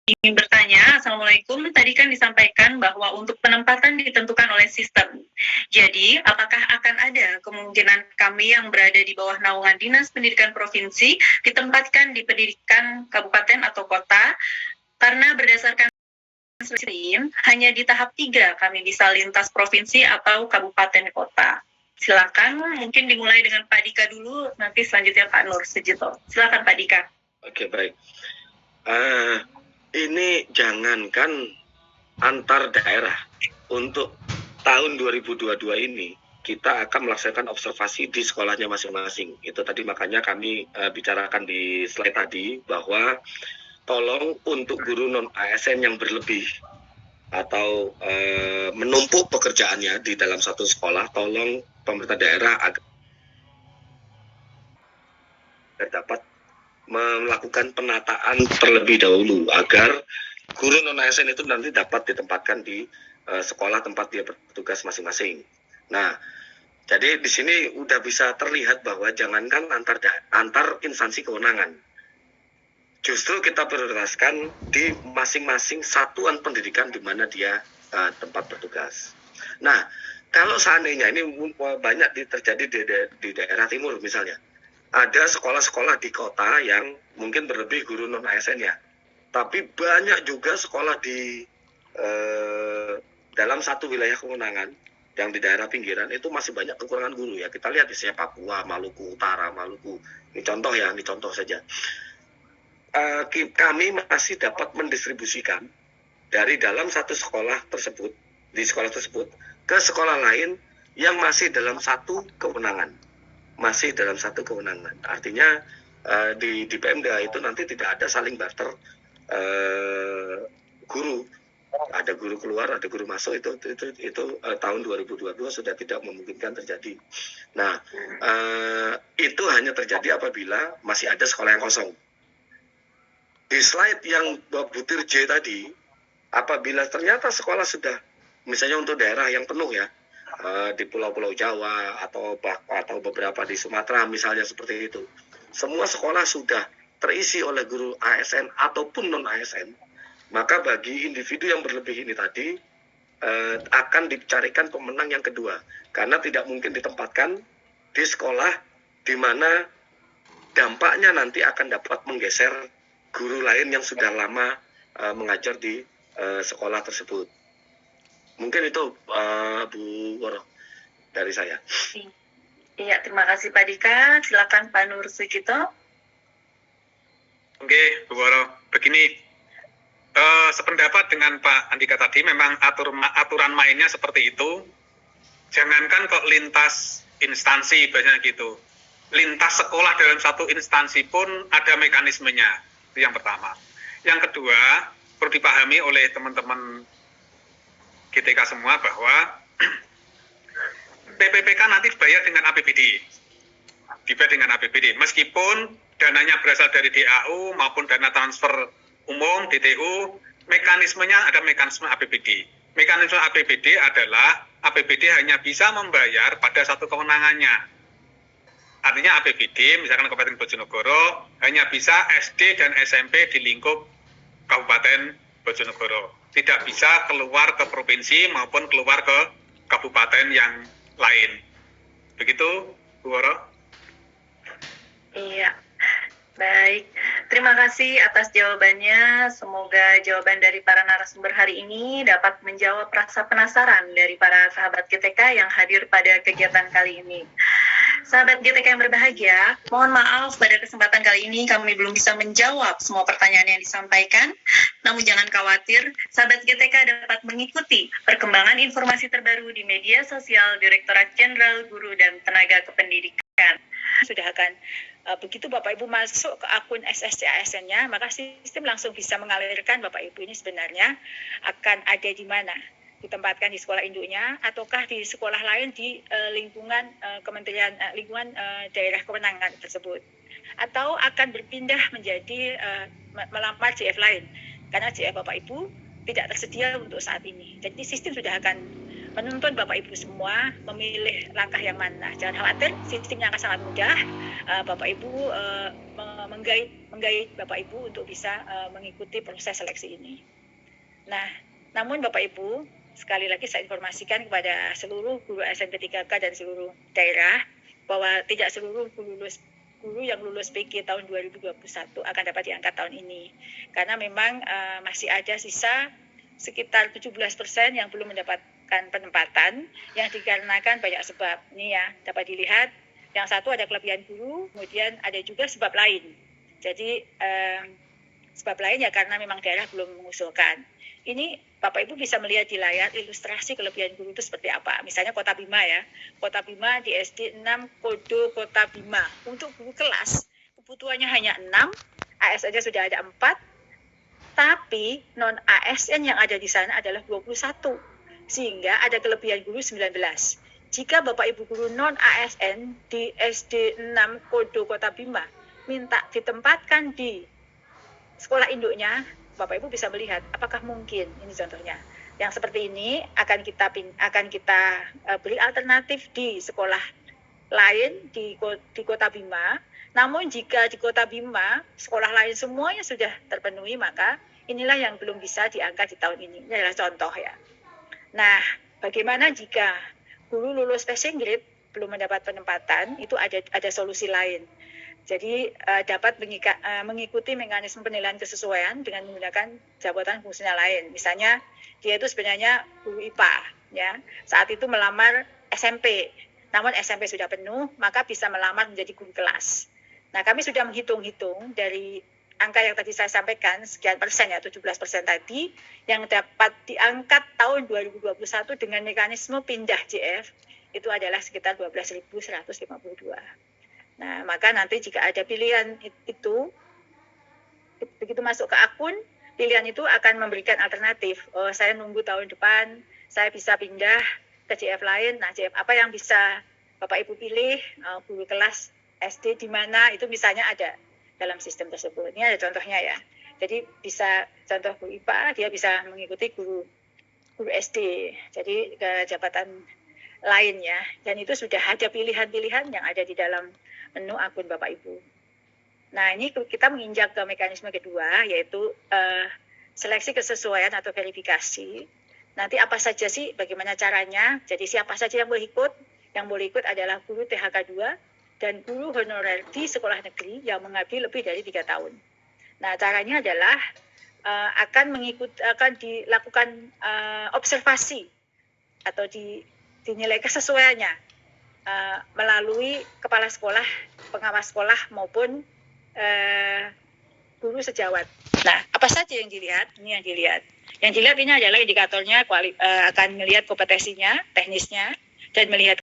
ingin bertanya, Assalamualaikum. Tadi kan disampaikan bahwa untuk penempatan ditentukan oleh sistem. Jadi, apakah akan ada kemungkinan kami yang berada di bawah naungan Dinas Pendidikan Provinsi ditempatkan di pendidikan kabupaten atau kota? Karena berdasarkan sistem, hanya di tahap 3 kami bisa lintas provinsi atau kabupaten kota. Silakan, mungkin dimulai dengan Pak Dika dulu, nanti selanjutnya Pak Nur Sejito. Silakan Pak Dika. Oke, baik. Ini jangankan antar daerah, untuk tahun 2022 ini kita akan melaksanakan observasi di sekolahnya masing-masing. Itu tadi makanya kami bicarakan di slide tadi bahwa tolong untuk guru non-ASN yang berlebih atau menumpuk pekerjaannya di dalam satu sekolah, tolong pemerintah daerah agar dapat melakukan penataan terlebih dahulu agar guru non-ASN itu nanti dapat ditempatkan di sekolah tempat dia bertugas masing-masing. Nah, jadi di sini udah bisa terlihat bahwa jangankan antar instansi kewenangan, justru kita prioritaskan di masing-masing satuan pendidikan di mana dia tempat bertugas. Nah, kalau seandainya ini banyak terjadi di daerah timur misalnya, ada sekolah-sekolah di kota yang mungkin berlebih guru non-ASN ya, tapi banyak juga sekolah di dalam satu wilayah kewenangan yang di daerah pinggiran itu masih banyak kekurangan guru ya. Kita lihat misalnya Papua, Maluku Utara, Maluku. Ini contoh ya, ini contoh saja. Kami masih dapat mendistribusikan dari dalam satu sekolah tersebut, di sekolah tersebut, ke sekolah lain yang masih dalam satu kewenangan. Masih dalam satu kewenangan. Artinya di Pemda itu nanti tidak ada saling barter guru. Ada guru keluar, ada guru masuk, itu tahun 2022 sudah tidak memungkinkan terjadi. Nah, itu hanya terjadi apabila masih ada sekolah yang kosong. Di slide yang butir J tadi, apabila ternyata sekolah sudah, misalnya untuk daerah yang penuh ya, di pulau-pulau Jawa atau beberapa di Sumatera misalnya seperti itu, semua sekolah sudah terisi oleh guru ASN ataupun non-ASN, maka bagi individu yang berlebih ini tadi akan dicarikan pemenang yang kedua, karena tidak mungkin ditempatkan di sekolah di mana dampaknya nanti akan dapat menggeser guru lain yang sudah lama mengajar di sekolah tersebut. Mungkin itu Bu Woro dari saya. Iya, terima kasih Pak Dika. Silakan Pak Nur Sujito. Oke, Bu Woro. Begini, sependapat dengan Pak Andika tadi, memang aturan mainnya seperti itu. Jangankan kok lintas instansi, biasanya gitu. Lintas sekolah dalam satu instansi pun ada mekanismenya. Itu yang pertama. Yang kedua, perlu dipahami oleh teman-teman GTK semua bahwa PPPK nanti dibayar dengan APBD. Dibayar dengan APBD. Meskipun dananya berasal dari DAU maupun dana transfer umum, DTU, mekanismenya ada mekanisme APBD. Mekanisme APBD adalah APBD hanya bisa membayar pada satu kewenangannya. Artinya APBD, misalkan Kabupaten Bojonegoro, hanya bisa SD dan SMP di lingkup Kabupaten Bojonegoro. Tidak bisa keluar ke provinsi maupun keluar ke kabupaten yang lain. Begitu, Bu Woro? Iya, baik. Terima kasih atas jawabannya. Semoga jawaban dari para narasumber hari ini dapat menjawab rasa penasaran dari para sahabat GTK yang hadir pada kegiatan kali ini. Sahabat GTK yang berbahagia, mohon maaf pada kesempatan kali ini kami belum bisa menjawab semua pertanyaan yang disampaikan. Namun jangan khawatir, sahabat GTK dapat mengikuti perkembangan informasi terbaru di media sosial Direktorat Jenderal Guru dan Tenaga Kependidikan. Sudah akan begitu Bapak Ibu masuk ke akun SSC ASN-nya, maka sistem langsung bisa mengalirkan Bapak Ibu ini sebenarnya akan ada di mana, ditempatkan di sekolah induknya ataukah di sekolah lain di lingkungan Kementerian lingkungan daerah kewenangan tersebut, atau akan berpindah menjadi melamar JF lain karena JF Bapak Ibu tidak tersedia untuk saat ini. Jadi sistem sudah akan menuntun Bapak Ibu semua memilih langkah yang mana. Jangan khawatir, sistemnya akan sangat mudah. Bapak Ibu menggait Bapak Ibu untuk bisa mengikuti proses seleksi ini. Nah, namun Bapak Ibu, sekali lagi saya informasikan kepada seluruh guru SMP 3K dan seluruh daerah bahwa tidak seluruh guru yang lulus PG tahun 2021 akan dapat diangkat tahun ini. Karena memang masih ada sisa sekitar 17% yang belum mendapatkan penempatan yang dikarenakan banyak sebab. Ini ya, dapat dilihat. Yang satu ada kelebihan guru, kemudian ada juga sebab lain. Jadi sebab lain ya karena memang daerah belum mengusulkan. Ini Bapak Ibu bisa melihat di layar ilustrasi kelebihan guru itu seperti apa. Misalnya Kota Bima ya. Kota Bima di SD 6 Kodo Kota Bima. Untuk guru kelas kebutuhannya hanya 6, ASN-nya sudah ada 4, tapi non-ASN yang ada di sana adalah 21. Sehingga ada kelebihan guru 19. Jika Bapak Ibu guru non-ASN di SD 6 Kodo Kota Bima minta ditempatkan di sekolah induknya, Bapak Ibu bisa melihat apakah mungkin, ini contohnya. Yang seperti ini akan kita beri alternatif di sekolah lain di Kota Bima. Namun jika di Kota Bima sekolah lain semuanya sudah terpenuhi, maka inilah yang belum bisa diangkat di tahun ini. Ini adalah contoh ya. Nah, bagaimana jika guru lulus passing grade belum mendapat penempatan? Itu ada solusi lain. Jadi dapat mengikuti mekanisme penilaian kesesuaian dengan menggunakan jabatan fungsional lain. Misalnya dia itu sebenarnya guru IPA, ya. Saat itu melamar SMP, namun SMP sudah penuh, maka bisa melamar menjadi guru kelas. Nah, kami sudah menghitung-hitung dari angka yang tadi saya sampaikan, sekian persen ya, 17% tadi, yang dapat diangkat tahun 2021 dengan mekanisme pindah JF, itu adalah sekitar 12.152. Nah, maka nanti jika ada pilihan itu, begitu masuk ke akun, pilihan itu akan memberikan alternatif. Oh, saya nunggu tahun depan, saya bisa pindah ke JF lain. Nah, JF apa yang bisa Bapak Ibu pilih? Guru kelas SD di mana, itu misalnya ada dalam sistem tersebut. Ini ada contohnya ya. Jadi bisa contoh guru IPA, dia bisa mengikuti guru SD. Jadi ke jabatan lain ya. Dan itu sudah ada pilihan-pilihan yang ada di dalam menu akun Bapak Ibu. Nah, ini kita menginjak ke mekanisme kedua, yaitu seleksi kesesuaian atau verifikasi. Nanti apa saja sih, bagaimana caranya? Jadi siapa saja yang boleh ikut? Yang boleh ikut adalah guru THK 2 dan guru honorer di sekolah negeri yang mengabdi lebih dari 3 tahun. Nah, caranya adalah akan dilakukan observasi atau dinilai kesesuaiannya melalui kepala sekolah, pengawas sekolah maupun guru sejawat. Nah, apa saja yang dilihat? Ini yang dilihat. Yang dilihat ini adalah indikatornya akan melihat kompetensinya, teknisnya, dan melihat